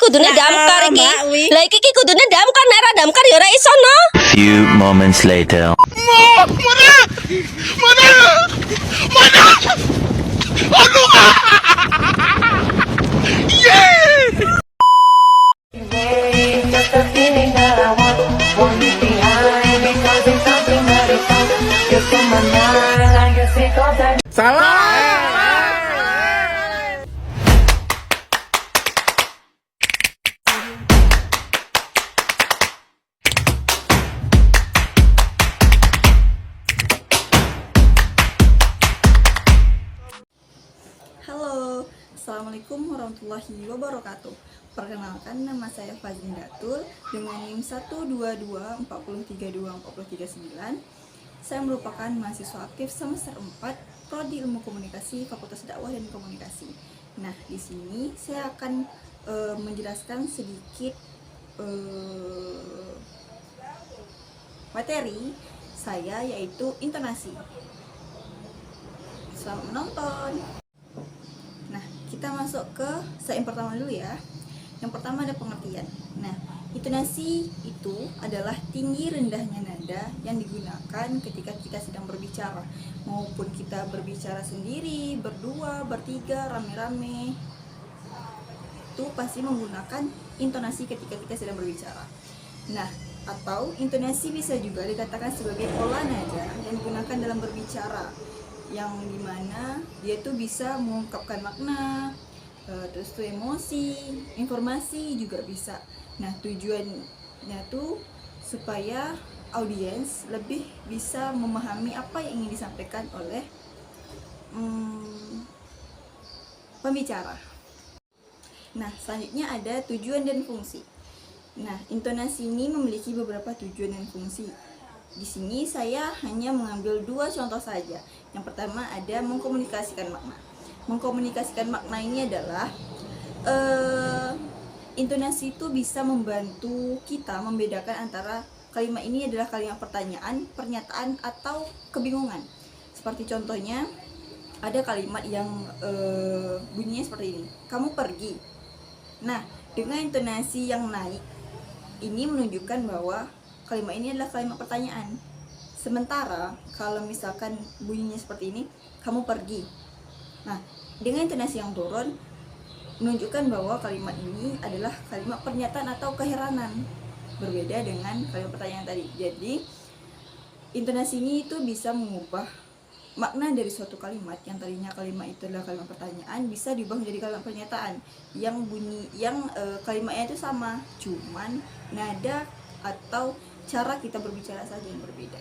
kudune damkar iki. Lah iki kudune damkar, nek ora damkar ya ora iso no. Few moments later. Halo, Assalamualaikum warahmatullahi wabarakatuh. Perkenalkan, nama saya Fazlin Datul dengan NIM 12240324039. Saya merupakan mahasiswa aktif semester 4 Prodi Ilmu Komunikasi Fakultas Dakwah dan Komunikasi. Nah, di sini saya akan menjelaskan sedikit materi saya, yaitu intonasi. Selamat menonton. Nah, kita masuk ke slide yang pertama dulu ya. Yang pertama ada pengertian. Nah, intonasi itu adalah tinggi rendahnya nada yang digunakan ketika kita sedang berbicara, maupun kita berbicara sendiri, berdua, bertiga, rame-rame. Itu pasti menggunakan intonasi ketika kita sedang berbicara. Nah, atau intonasi bisa juga dikatakan sebagai pola nada yang digunakan dalam berbicara, yang dimana dia tuh bisa mengungkapkan makna, terus tuh emosi, informasi juga bisa. Nah, tujuannya tuh supaya audiens lebih bisa memahami apa yang ingin disampaikan oleh pembicara. Nah, selanjutnya ada tujuan dan fungsi. Nah, intonasi ini memiliki beberapa tujuan dan fungsi. Di sini saya hanya mengambil dua contoh saja. Yang pertama ada mengkomunikasikan makna. Mengkomunikasikan makna ini adalah intonasi itu bisa membantu kita membedakan antara kalimat ini adalah kalimat pertanyaan, pernyataan, atau kebingungan. Seperti contohnya ada kalimat yang bunyinya seperti ini, kamu pergi. Nah, dengan intonasi yang naik ini menunjukkan bahwa kalimat ini adalah kalimat pertanyaan. Sementara kalau misalkan bunyinya seperti ini, kamu pergi. Nah, dengan intonasi yang turun menunjukkan bahwa kalimat ini adalah kalimat pernyataan atau keheranan, berbeda dengan kalimat pertanyaan tadi. Jadi intonasi ini itu bisa mengubah makna dari suatu kalimat yang tadinya kalimat itu adalah kalimat pertanyaan, bisa diubah menjadi kalimat pernyataan yang kalimatnya itu sama, cuman nada atau cara kita berbicara saja yang berbeda.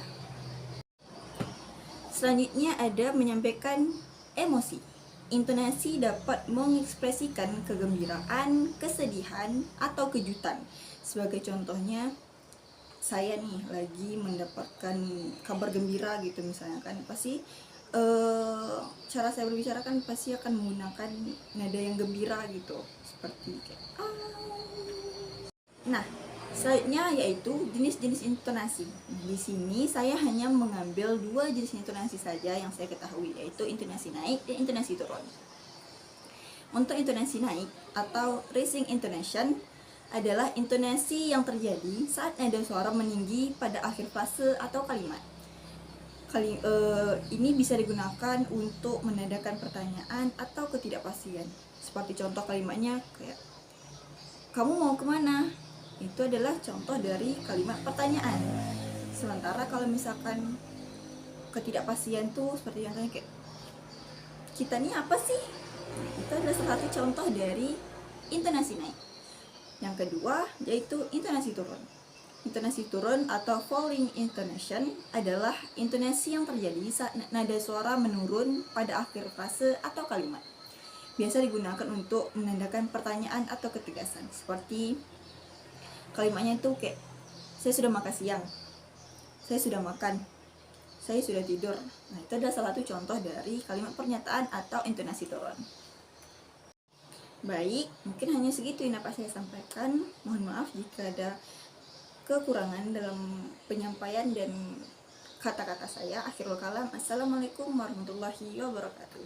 Selanjutnya ada menyampaikan emosi. Intonasi dapat mengekspresikan kegembiraan, kesedihan, atau kejutan. Sebagai contohnya, saya nih lagi mendapatkan kabar gembira gitu misalnya kan, pasti cara saya berbicara kan pasti akan menggunakan nada yang gembira gitu, seperti kayak Nah, selanjutnya yaitu jenis-jenis intonasi. Di sini saya hanya mengambil dua jenis intonasi saja yang saya ketahui, yaitu intonasi naik dan intonasi turun. Untuk intonasi naik atau rising intonation adalah intonasi yang terjadi saat nada suara meninggi pada akhir frase atau kalimat. Ini bisa digunakan untuk menandakan pertanyaan atau ketidakpastian. Seperti contoh kalimatnya kayak, kamu mau kemana? Itu adalah contoh dari kalimat pertanyaan. Sementara kalau misalkan ketidakpastian tuh seperti yang tanya kayak, kita nih apa sih? Itu adalah salah satu contoh dari intonasi naik. Yang kedua yaitu intonasi turun. Intonasi turun atau falling intonation adalah intonasi yang terjadi saat nada suara menurun pada akhir frase atau kalimat. Biasa digunakan untuk menandakan pertanyaan atau ketegasan. Seperti kalimatnya itu kayak, saya sudah makan siang, saya sudah makan, saya sudah tidur. Nah, itu adalah salah satu contoh dari kalimat pernyataan atau intonasi turun. Baik, mungkin hanya segitu yang dapat saya sampaikan. Mohon maaf jika ada kekurangan dalam penyampaian dan kata-kata saya. Akhirul kalam, assalamualaikum warahmatullahi wabarakatuh.